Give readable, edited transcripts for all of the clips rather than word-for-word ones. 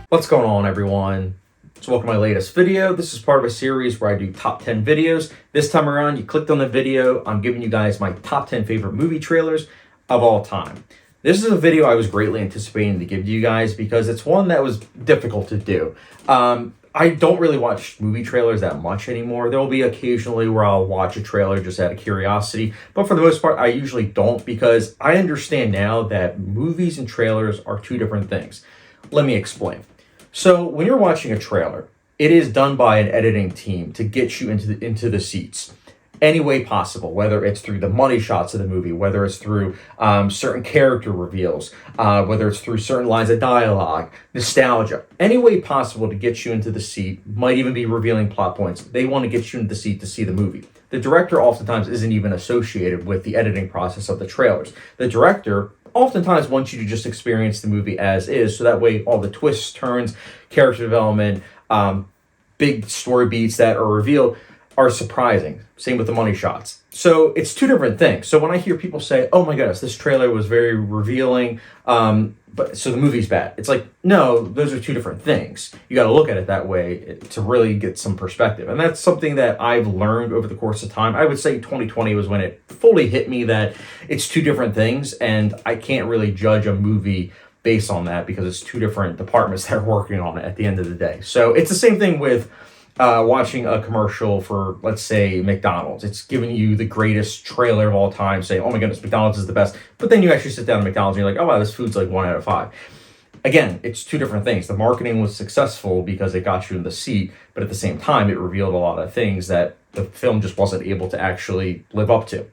What's going on, everyone? So welcome to my latest video. This is part of a series where I do top 10 videos. This time around, you clicked on the video. I'm giving you guys my top 10 favorite movie trailers of all time. This is a video I was greatly anticipating to give to you guys because it's one that was difficult to do. I don't really watch movie trailers that much anymore. There will be occasionally where I'll watch a trailer just out of curiosity, but for the most part, I usually don't because I understand now that movies and trailers are two different things. Let me explain. So when you're watching a trailer, it is done by an editing team to get you into the seats any way possible, whether it's through the money shots of the movie, whether it's through certain character reveals, whether it's through certain lines of dialogue, nostalgia, any way possible to get you into the seat, might even be revealing plot points. They want to get you into the seat to see the movie. The director oftentimes isn't even associated with the editing process of the trailers. The director oftentimes wants you to just experience the movie as is, so that way all the twists, turns, character development, big story beats that are revealed are surprising. Same with the money shots. So it's two different things. So when I hear people say, oh my goodness, this trailer was very revealing, but so the movie's bad. It's like, no, those are two different things. You got to look at it that way to really get some perspective. And that's something that I've learned over the course of time. I would say 2020 was when it fully hit me that it's two different things, and I can't really judge a movie based on that because it's two different departments that are working on it at the end of the day. So it's the same thing with watching a commercial for, let's say, McDonald's. It's giving you the greatest trailer of all time, saying, oh my goodness, McDonald's is the best. But then you actually sit down at McDonald's and you're like, oh wow, this food's like 1 out of 5. Again, it's two different things. The marketing was successful because it got you in the seat, but at the same time, it revealed a lot of things that the film just wasn't able to actually live up to.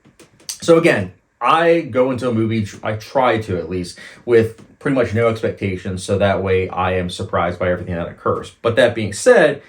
So again, I go into a movie, I try to at least, with pretty much no expectations, so that way I am surprised by everything that occurs. But that being said,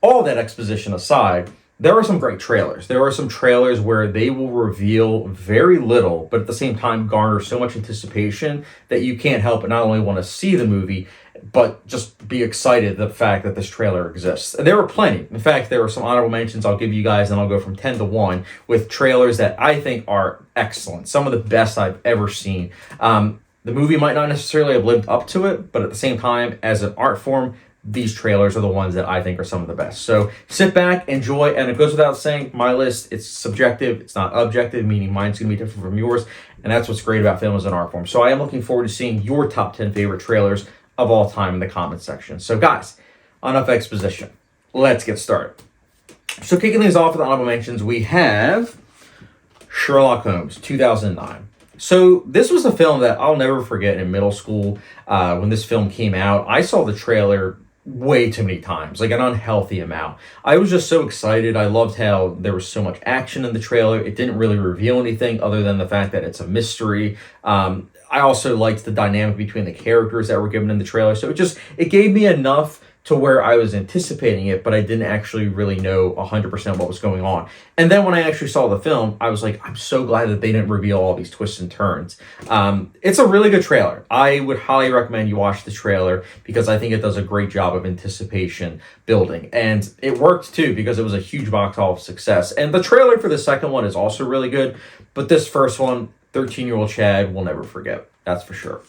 all that exposition aside, there are some great trailers. There are some trailers where they will reveal very little, but at the same time garner so much anticipation that you can't help but not only want to see the movie, but just be excited the fact that this trailer exists. And there are plenty. In fact, there are some honorable mentions I'll give you guys, and I'll go from 10 to 1 with trailers that I think are excellent. Some of the best I've ever seen. The movie might not necessarily have lived up to it, but at the same time, as an art form, these trailers are the ones that I think are some of the best. So sit back, enjoy, and it goes without saying, my list, it's subjective, it's not objective, meaning mine's going to be different from yours, and that's what's great about film as an art form. So I am looking forward to seeing your top 10 favorite trailers of all time in the comment section. So guys, enough exposition. Let's get started. So kicking things off with the honorable mentions, we have Sherlock Holmes, 2009. So this was a film that I'll never forget in middle school when this film came out. I saw the trailer way too many times, like an unhealthy amount. I was just so excited. I loved how there was so much action in the trailer. It didn't really reveal anything other than the fact that it's a mystery. I also liked the dynamic between the characters that were given in the trailer. So it gave me enough to where I was anticipating it, but I didn't actually really know 100% what was going on. And then when I actually saw the film, I was like, I'm so glad that they didn't reveal all these twists and turns. It's a really good trailer. I would highly recommend you watch the trailer because I think it does a great job of anticipation building. And it worked too because it was a huge box office success. And the trailer for the second one is also really good, but this first one, 13-year-old Chad will never forget. That's for sure.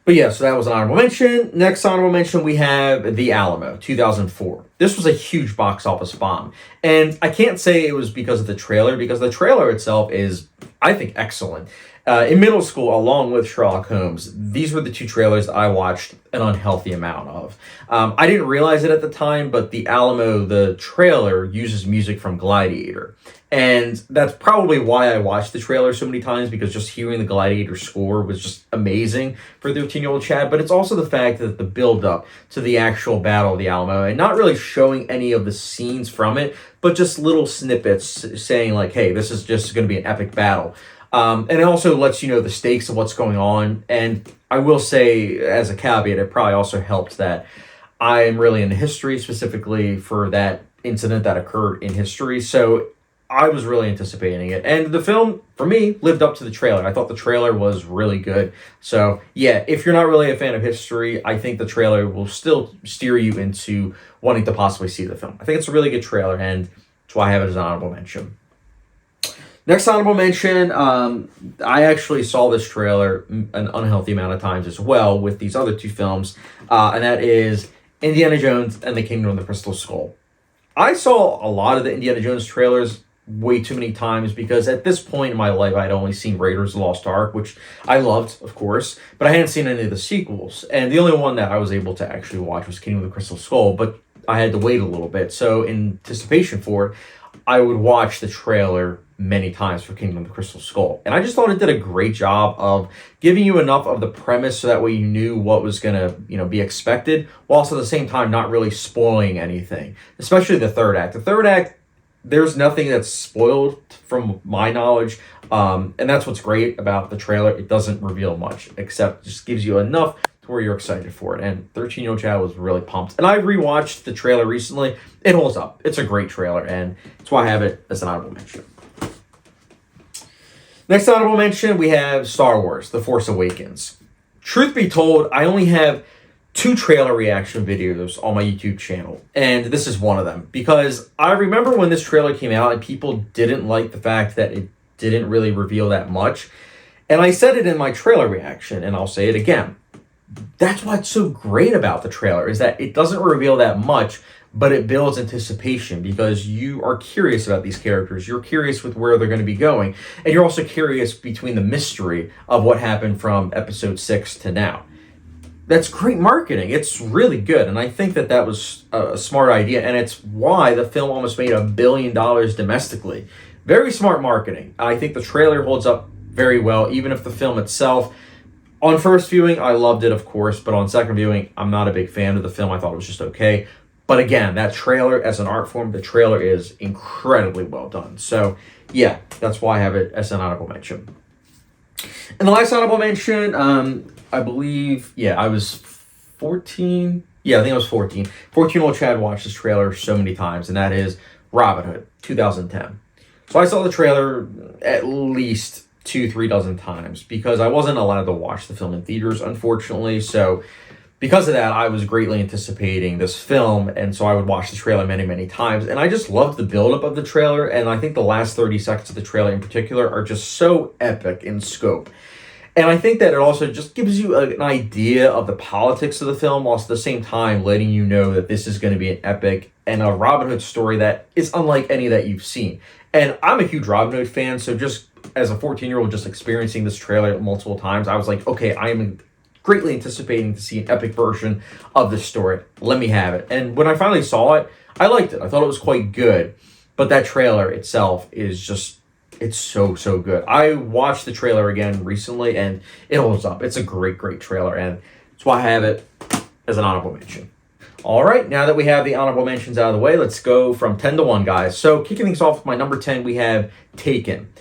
But yeah, so that was an honorable mention. Next honorable mention, we have The Alamo, 2004. This was a huge box office bomb. And I can't say it was because of the trailer, because the trailer itself is, I think, excellent. In middle school, along with Sherlock Holmes, these were the two trailers that I watched an unhealthy amount of. I didn't realize it at the time, but The Alamo, the trailer, uses music from Gladiator. And that's probably why I watched the trailer so many times, because just hearing the Gladiator score was just amazing for 13-year-old Chad. But it's also the fact that the build-up to the actual Battle of the Alamo, and not really showing any of the scenes from it, but just little snippets saying like, hey, this is just going to be an epic battle. And it also lets you know the stakes of what's going on. And I will say, as a caveat, it probably also helped that I am really into history, specifically for that incident that occurred in history. So I was really anticipating it. And the film, for me, lived up to the trailer. I thought the trailer was really good. So yeah, if you're not really a fan of history, I think the trailer will still steer you into wanting to possibly see the film. I think it's a really good trailer, and that's why I have it as an honorable mention. Next honorable mention, I actually saw this trailer an unhealthy amount of times as well with these other two films, and that is Indiana Jones and the Kingdom of the Crystal Skull. I saw a lot of the Indiana Jones trailers way too many times because at this point in my life, I'd only seen Raiders of the Lost Ark, which I loved, of course, but I hadn't seen any of the sequels. And the only one that I was able to actually watch was Kingdom of the Crystal Skull, but I had to wait a little bit. So in anticipation for it, I would watch the trailer many times for Kingdom of the Crystal Skull. And I just thought it did a great job of giving you enough of the premise so that way you knew what was going to, be expected, while also at the same time not really spoiling anything, especially the third act. The third act, there's nothing that's spoiled from my knowledge. And that's what's great about the trailer. It doesn't reveal much, except just gives you enough to where you're excited for it. And 13-year-old Chad was really pumped. And I rewatched the trailer recently. It holds up. It's a great trailer, and that's why I have it as an honorable mention. Next honorable mention, we have Star Wars: The Force Awakens. Truth be told, I only have 2 trailer reaction videos on my YouTube channel, and this is one of them, because I remember when this trailer came out and people didn't like the fact that it didn't really reveal that much, and I said it in my trailer reaction, and I'll say it again. That's what's so great about the trailer, is that it doesn't reveal that much, but it builds anticipation because you are curious about these characters. You're curious with where they're going to be going, and you're also curious between the mystery of what happened from episode 6 to now. That's great marketing. It's really good, and I think that was a smart idea, and it's why the film almost made $1 billion domestically. Very smart marketing. I think the trailer holds up very well, even if the film itself, on first viewing, I loved it, of course, but on second viewing, I'm not a big fan of the film. I thought it was just okay. But again, that trailer as an art form, the trailer is incredibly well done. So, yeah, that's why I have it as an honorable mention. And the last honorable mention, I believe, I was 14. Yeah, I think I was 14. 14-year-old Chad watched this trailer so many times, and that is Robin Hood, 2010. So I saw the trailer at least 2-3 dozen times because I wasn't allowed to watch the film in theaters, unfortunately. So because of that, I was greatly anticipating this film, and so I would watch the trailer many, many times. And I just loved the buildup of the trailer, and I think the last 30 seconds of the trailer in particular are just so epic in scope. And I think that it also just gives you an idea of the politics of the film, whilst at the same time letting you know that this is going to be an epic and a Robin Hood story that is unlike any that you've seen. And I'm a huge Robin Hood fan, so just as a 14-year-old just experiencing this trailer multiple times, I was like, okay, I am greatly anticipating to see an epic version of this story. Let me have it. And when I finally saw it, I liked it. I thought it was quite good. But that trailer itself is just, it's so, so good. I watched the trailer again recently, and it holds up. It's a great, great trailer, and that's why I have it as an honorable mention. All right, now that we have the honorable mentions out of the way, let's go from 10 to 1, guys. So kicking things off with my number 10, we have Taken.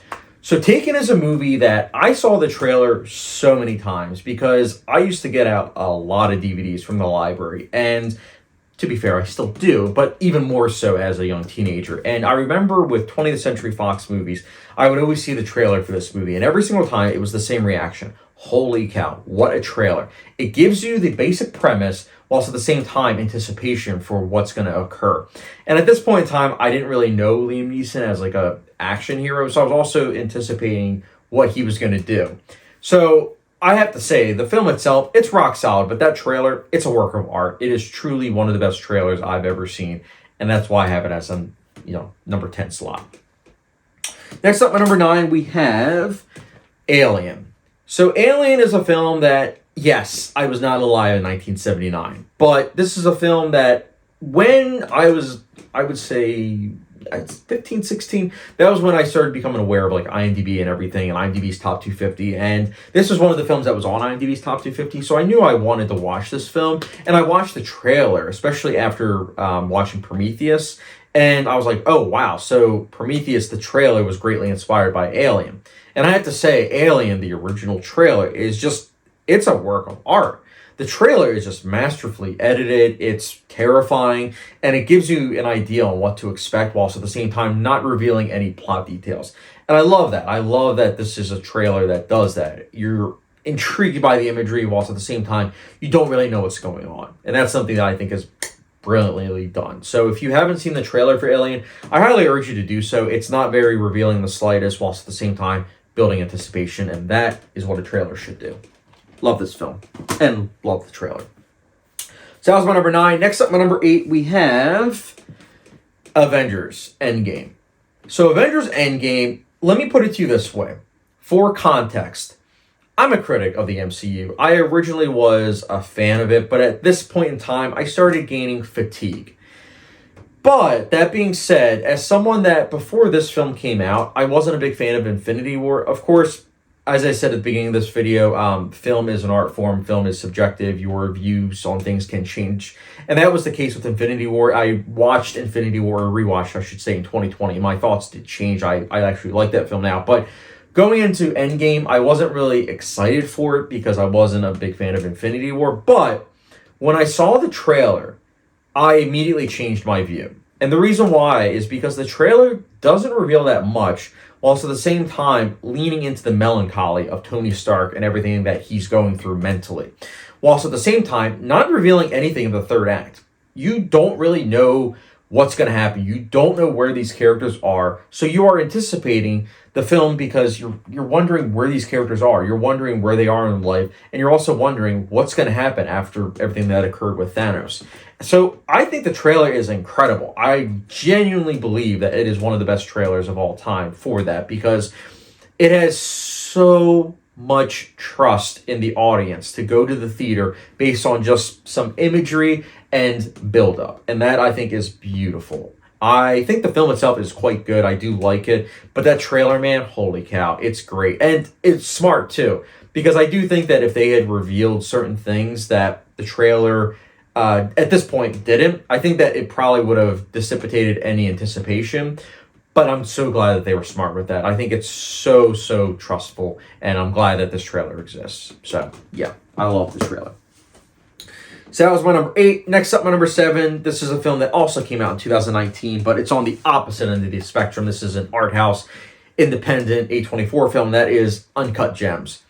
So Taken is a movie that I saw the trailer so many times because I used to get out a lot of DVDs from the library. And to be fair, I still do, but even more so as a young teenager. And I remember with 20th Century Fox movies, I would always see the trailer for this movie. And every single time, it was the same reaction. Holy cow, what a trailer. It gives you the basic premise, whilst at the same time anticipation for what's going to occur. And at this point in time, I didn't really know Liam Neeson as like a action hero, so I was also anticipating what he was going to do. So I have to say, the film itself, it's rock solid, but that trailer, it's a work of art. It is truly one of the best trailers I've ever seen, and that's why I have it as a number 10 slot. Next up, at number 9, we have Alien. So Alien is a film that, yes, I was not alive in 1979, but this is a film that when I would say 15, 16, that was when I started becoming aware of like IMDb and everything, and IMDb's top 250, and this was one of the films that was on IMDb's top 250, so I knew I wanted to watch this film, and I watched the trailer, especially after watching Prometheus, and I was like, oh wow, so Prometheus, the trailer, was greatly inspired by Alien. And I have to say, Alien, the original trailer, is just, it's a work of art. The trailer is just masterfully edited, it's terrifying, and it gives you an idea on what to expect, whilst at the same time not revealing any plot details. And I love that. I love that this is a trailer that does that. You're intrigued by the imagery, whilst at the same time, you don't really know what's going on. And that's something that I think is brilliantly done. So if you haven't seen the trailer for Alien, I highly urge you to do so. It's not very revealing in the slightest, whilst at the same time building anticipation, and that is what a trailer should do. Love this film, and love the trailer. So that was my number 9. Next up, my number 8, we have Avengers Endgame. So Avengers Endgame, let me put it to you this way. For context, I'm a critic of the MCU. I originally was a fan of it, but at this point in time, I started gaining fatigue. But that being said, as someone that before this film came out, I wasn't a big fan of Infinity War. Of course, as I said at the beginning of this video, film is an art form. Film is subjective. Your views on things can change. And that was the case with Infinity War. I watched Infinity War, or rewatched, I should say, in 2020. My thoughts did change. I actually like that film now. But going into Endgame, I wasn't really excited for it because I wasn't a big fan of Infinity War. But when I saw the trailer, I immediately changed my view. And the reason why is because the trailer doesn't reveal that much, whilst at the same time leaning into the melancholy of Tony Stark and everything that he's going through mentally. Whilst at the same time not revealing anything in the third act. You don't really know what's going to happen. You don't know where these characters are. So you are anticipating the film because you're wondering where these characters are. You're wondering where they are in life. And you're also wondering what's going to happen after everything that occurred with Thanos. So I think the trailer is incredible. I genuinely believe that it is one of the best trailers of all time for that, because it has so much trust in the audience to go to the theater based on just some imagery and build up. And that, I think, is beautiful. I think the film itself is quite good. I do like it. But that trailer, man, holy cow, it's great. And it's smart, too. Because I do think that if they had revealed certain things that the trailer at this point didn't, I think that it probably would have dissipated any anticipation. But I'm so glad that they were smart with that. I think it's so, so trustful. And I'm glad that this trailer exists. So, yeah, I love this trailer. So that was my number 8. Next up, my number 7. This is a film that also came out in 2019, but it's on the opposite end of the spectrum. This is an art house, independent A24 film. That is Uncut Gems.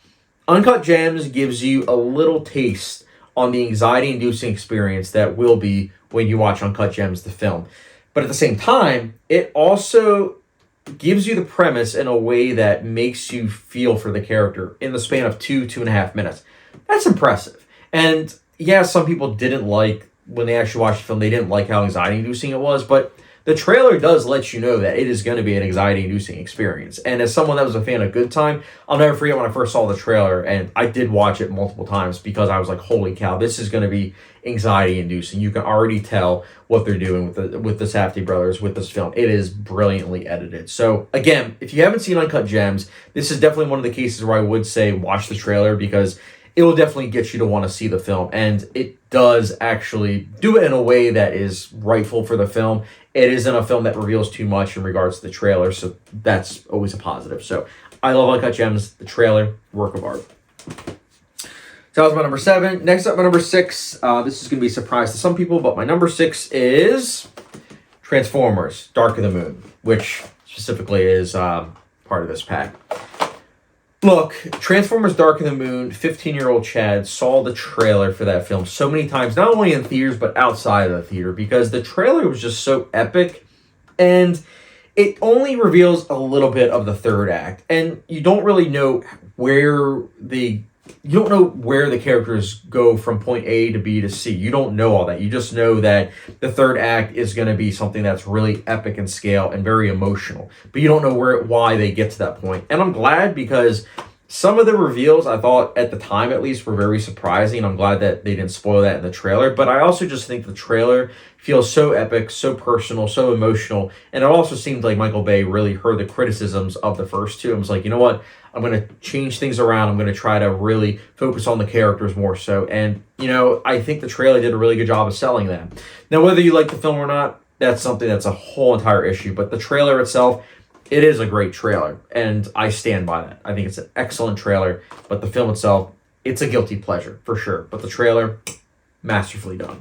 Uncut Gems gives you a little taste on the anxiety-inducing experience that will be when you watch Uncut Gems, the film. But at the same time, it also gives you the premise in a way that makes you feel for the character in the span of 2.5 minutes. That's impressive. And yeah, some people didn't like, when they actually watched the film, they didn't like how anxiety-inducing it was, but the trailer does let you know that it is going to be an anxiety-inducing experience. And as someone that was a fan of Good Time, I'll never forget when I first saw the trailer, and I did watch it multiple times because I was like, holy cow, this is going to be anxiety-inducing. You can already tell what they're doing with the Safdie brothers with this film. It is brilliantly edited. So again, if you haven't seen Uncut Gems, this is definitely one of the cases where I would say watch the trailer, because it will definitely get you to want to see the film. And it does actually do it in a way that is rightful for the film. It isn't a film that reveals too much in regards to the trailer, so that's always a positive. So I love Uncut Gems. The trailer, work of art. So that was my number 7. Next up, my number 6. This is going to be a surprise to some people, but my number 6 is Transformers: Dark of the Moon, which specifically is part of this pack. Look, Transformers: Dark of the Moon, 15-year-old Chad saw the trailer for that film so many times, not only in theaters, but outside of the theater, because the trailer was just so epic, and it only reveals a little bit of the third act, and you don't really know where the characters go from point A to B to C. You don't know all that. You just know that the third act is going to be something that's really epic in scale and very emotional. But you don't know why they get to that point. And I'm glad, because some of the reveals, I thought at the time at least, were very surprising. I'm glad that they didn't spoil that in the trailer. But I also just think the trailer feels so epic, so personal, so emotional. And it also seemed like Michael Bay really heard the criticisms of the first two and was like, you know what? I'm going to change things around. I'm going to try to really focus on the characters more so. And, I think the trailer did a really good job of selling that. Now, whether you like the film or not, that's something that's a whole entire issue. But the trailer itself, it is a great trailer. And I stand by that. I think it's an excellent trailer. But the film itself, it's a guilty pleasure, for sure. But the trailer, masterfully done.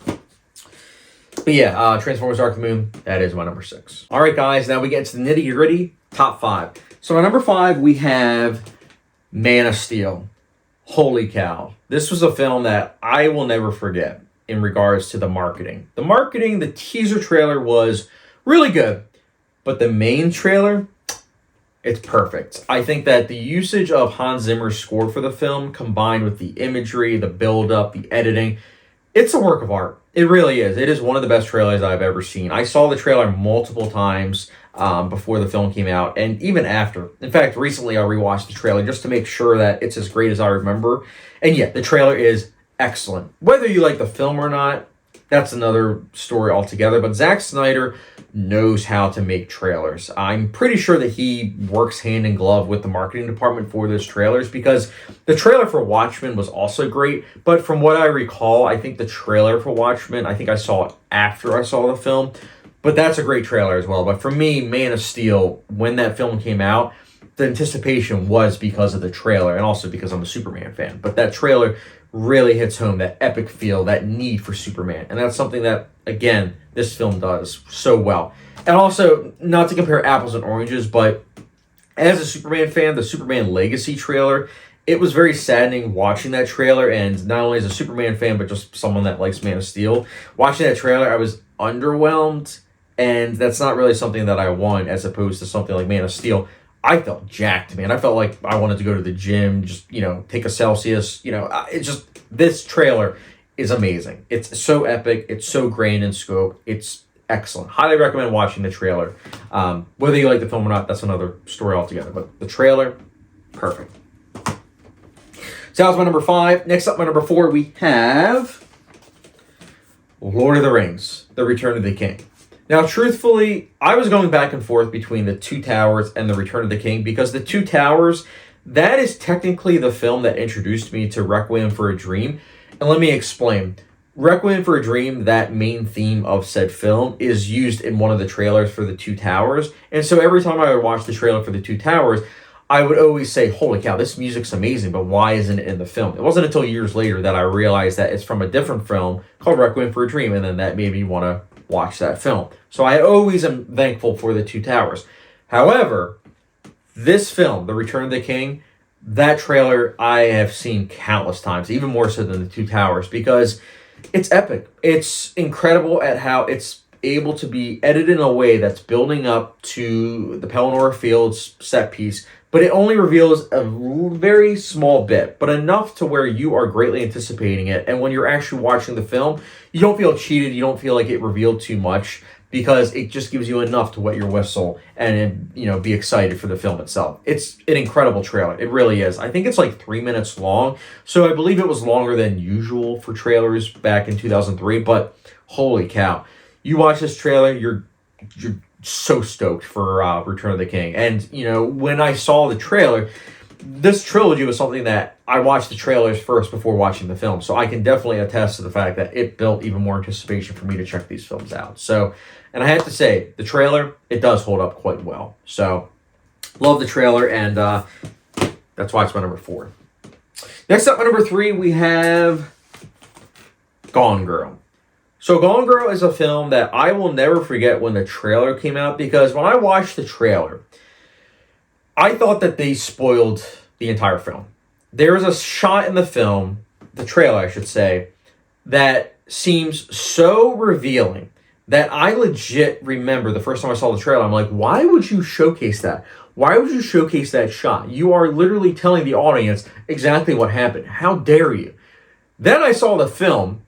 But yeah, Transformers: Dark of the Moon, that is my number 6. All right, guys, now we get into the nitty-gritty top 5. So my number 5, we have Man of Steel. Holy cow. This was a film that I will never forget. in regards to the marketing. The teaser trailer was really good, but the main trailer, it's perfect. I think that the usage of Hans Zimmer's score for the film, combined with the imagery, the build-up, the editing, it's a work of art. It really is. It is one of the best trailers I've ever seen. I saw the trailer multiple times before the film came out, and even after. In fact, recently I rewatched the trailer just to make sure that it's as great as I remember. And yeah, the trailer is excellent. Whether you like the film or not, that's another story altogether. But Zack Snyder knows how to make trailers. I'm pretty sure that he works hand in glove with the marketing department for those trailers, because the trailer for Watchmen was also great. But from what I recall, I think the trailer for Watchmen, I think I saw it after I saw the film. But that's a great trailer as well. But for me, Man of Steel, when that film came out, the anticipation was because of the trailer and also because I'm a Superman fan. But that trailer really hits home, that epic feel, that need for Superman. And that's something that, again, this film does so well. And also, not to compare apples and oranges, but as a Superman fan, the Superman Legacy trailer, it was very saddening watching that trailer. And not only as a Superman fan, but just someone that likes Man of Steel, watching that trailer, I was underwhelmed. And that's not really something that I want, as opposed to something like Man of Steel. I felt jacked, man. I felt like I wanted to go to the gym, just, take a Celsius. This trailer is amazing. It's so epic. It's so grand in scope. It's excellent. Highly recommend watching the trailer. Whether you like the film or not, that's another story altogether. But the trailer, perfect. So that was my number 5. Next up, my number 4, we have Lord of the Rings, The Return of the King. Now, truthfully, I was going back and forth between The Two Towers and The Return of the King, because The Two Towers, that is technically the film that introduced me to Requiem for a Dream. And let me explain. Requiem for a Dream, that main theme of said film, is used in one of the trailers for The Two Towers. And so every time I would watch the trailer for The Two Towers, I would always say, holy cow, this music's amazing, but why isn't it in the film? It wasn't until years later that I realized that it's from a different film called Requiem for a Dream, and then that made me want to watch that film. So I always am thankful for The Two Towers. However, this film, The Return of the King, that trailer I have seen countless times, even more so than The Two Towers, because it's epic. It's incredible at how it's able to be edited in a way that's building up to the Pelennor Fields set piece, but it only reveals a very small bit, but enough to where you are greatly anticipating it. And when you're actually watching the film, you don't feel cheated. You don't feel like it revealed too much, because it just gives you enough to wet your whistle and be excited for the film itself. It's an incredible trailer. It really is. I think it's like 3 minutes long, so I believe it was longer than usual for trailers back in 2003, but holy cow. You watch this trailer, you're so stoked for Return of the King. And, when I saw the trailer, this trilogy was something that I watched the trailers first before watching the film. So I can definitely attest to the fact that it built even more anticipation for me to check these films out. So, and I have to say, the trailer, it does hold up quite well. So, love the trailer, and that's why it's my number 4. Next up, my number 3, we have Gone Girl. So Gone Girl is a film that I will never forget when the trailer came out, because when I watched the trailer, I thought that they spoiled the entire film. There is a shot in the film, the trailer I should say, that seems so revealing that I legit remember the first time I saw the trailer, I'm like, why would you showcase that? Why would you showcase that shot? You are literally telling the audience exactly what happened. How dare you? Then I saw the film,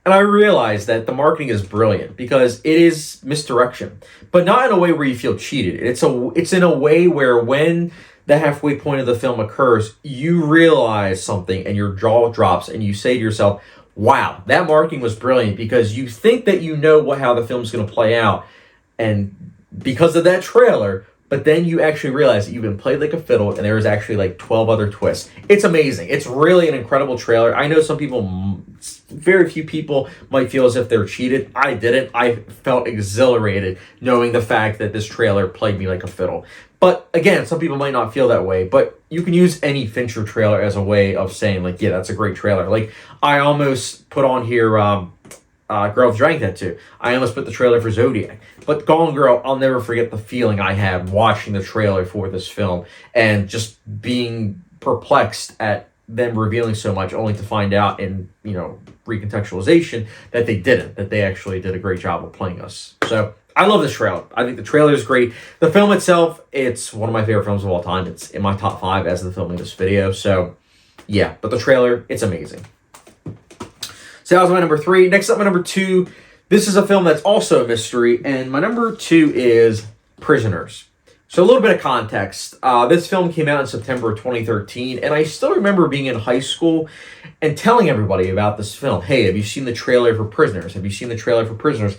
and I realized that the marketing is brilliant, because it is misdirection, but not in a way where you feel cheated. It's in a way where when the halfway point of the film occurs, you realize something and your jaw drops and you say to yourself, wow, that marketing was brilliant, because you think that you know how the film's going to play out, and because of that trailer, but then you actually realize that you've been played like a fiddle and there is actually like 12 other twists. It's amazing. It's really an incredible trailer. I know some people, very few people might feel as if they're cheated. I didn't. I felt exhilarated knowing the fact that this trailer played me like a fiddle. But again, some people might not feel that way, but you can use any Fincher trailer as a way of saying like, yeah, that's a great trailer. Like I almost put on here, Girl with Dragon Tattoo. I almost put the trailer for Zodiac. But Gone Girl, I'll never forget the feeling I had watching the trailer for this film and just being perplexed at them revealing so much, only to find out in, recontextualization, that they didn't, that they actually did a great job of playing us. So I love this trailer. I think the trailer is great. The film itself, it's one of my favorite films of all time. It's in my top 5 as of the filming of this video. So yeah, but the trailer, it's amazing. So that was my number 3. Next up, my number 2. This is a film that's also a mystery, and my number 2 is Prisoners. So a little bit of context. This film came out in September of 2013, and I still remember being in high school and telling everybody about this film. Hey, have you seen the trailer for Prisoners? Have you seen the trailer for Prisoners?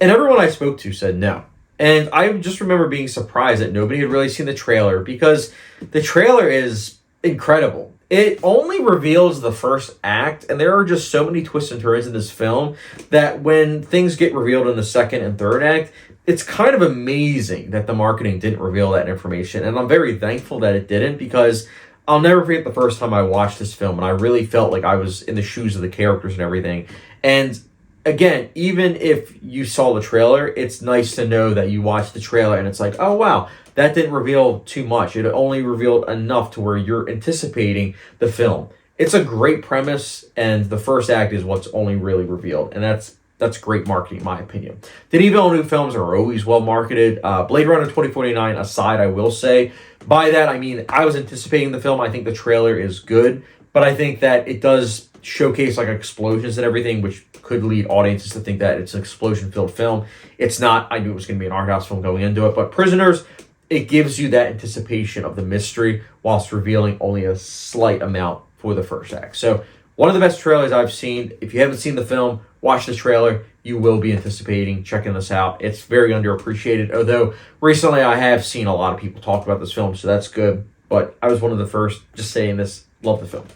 And everyone I spoke to said no. And I just remember being surprised that nobody had really seen the trailer, because the trailer is incredible. It only reveals the first act, and there are just so many twists and turns in this film that when things get revealed in the second and third act, it's kind of amazing that the marketing didn't reveal that information. And I'm very thankful that it didn't, because I'll never forget the first time I watched this film, and I really felt like I was in the shoes of the characters and everything. And again, even if you saw the trailer, it's nice to know that you watched the trailer and it's like, oh wow, that didn't reveal too much. It only revealed enough to where you're anticipating the film. It's a great premise, and the first act is what's only really revealed, and that's great marketing, in my opinion. Denis Villeneuve films are always well marketed. Blade Runner 2049 aside, I will say, by that I mean I was anticipating the film. I think the trailer is good, but I think that it does showcase like explosions and everything, which could lead audiences to think that it's an explosion-filled film. It's not. I knew it was going to be an art house film going into it, but Prisoners, it gives you that anticipation of the mystery whilst revealing only a slight amount for the first act. So one of the best trailers I've seen. If you haven't seen the film, watch the trailer. You will be anticipating checking this out. It's very underappreciated, although recently I have seen a lot of people talk about this film, so that's good. But I was one of the first just saying this. Love the film.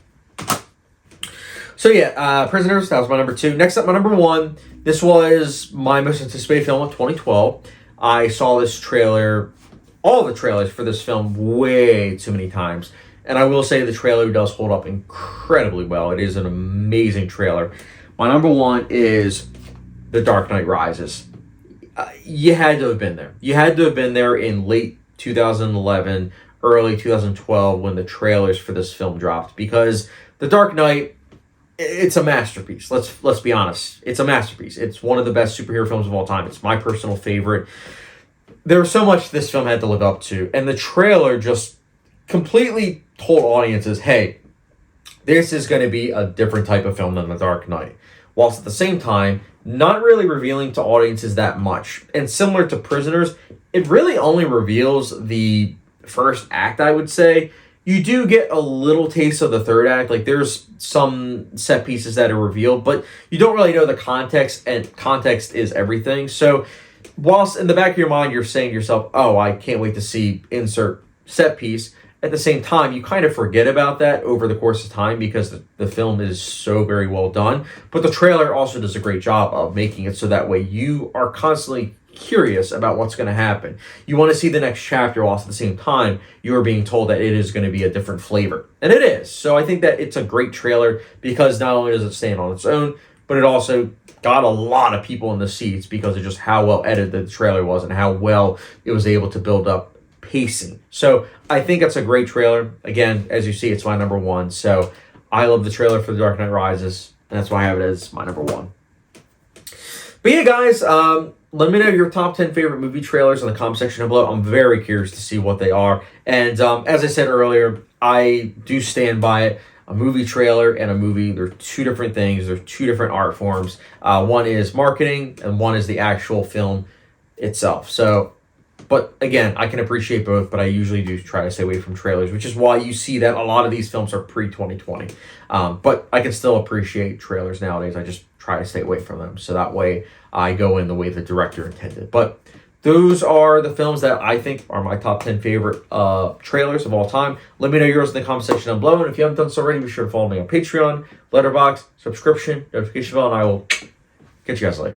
So yeah, Prisoners, that was my number 2. Next up, my number 1. This was my most anticipated film of 2012. I saw this trailer, all the trailers for this film, way too many times. And I will say the trailer does hold up incredibly well. It is an amazing trailer. My number 1 is The Dark Knight Rises. You had to have been there. You had to have been there in late 2011, early 2012 when the trailers for this film dropped, because The Dark Knight, it's a masterpiece. Let's be honest. It's a masterpiece. It's one of the best superhero films of all time. It's my personal favorite. There was so much this film had to live up to, and the trailer just completely told audiences, hey, this is going to be a different type of film than The Dark Knight, whilst at the same time not really revealing to audiences that much. And similar to Prisoners, it really only reveals the first act, I would say. You do get a little taste of the third act. Like, there's some set pieces that are revealed, but you don't really know the context, and context is everything. So whilst in the back of your mind you're saying to yourself, oh, I can't wait to see insert set piece, at the same time you kind of forget about that over the course of time, because the film is so very well done. But the trailer also does a great job of making it so that way you are constantly curious about what's going to happen. You want to see the next chapter, whilst at the same time you are being told that it is going to be a different flavor. And it is. So I think that it's a great trailer, because not only does it stand on its own, but it also got a lot of people in the seats because of just how well edited the trailer was and how well it was able to build up pacing. So I think it's a great trailer. Again, as you see, it's my number 1. So I love the trailer for The Dark Knight Rises, and that's why I have it as my number 1. But yeah, guys, let me know your top 10 favorite movie trailers in the comment section below. I'm very curious to see what they are. And as I said earlier, I do stand by it. A movie trailer and a movie, they're two different things. They're two different art forms. One is marketing, and one is the actual film itself. So, but again, I can appreciate both, but I usually do try to stay away from trailers, which is why you see that a lot of these films are pre-2020. But I can still appreciate trailers nowadays. I just try to stay away from them, so that way I go in the way the director intended. But those are the films that I think are my top 10 favorite trailers of all time. Let me know yours in the comment section down below. And if you haven't done so already, be sure to follow me on Patreon, Letterboxd, subscription, notification bell, and I will catch you guys later.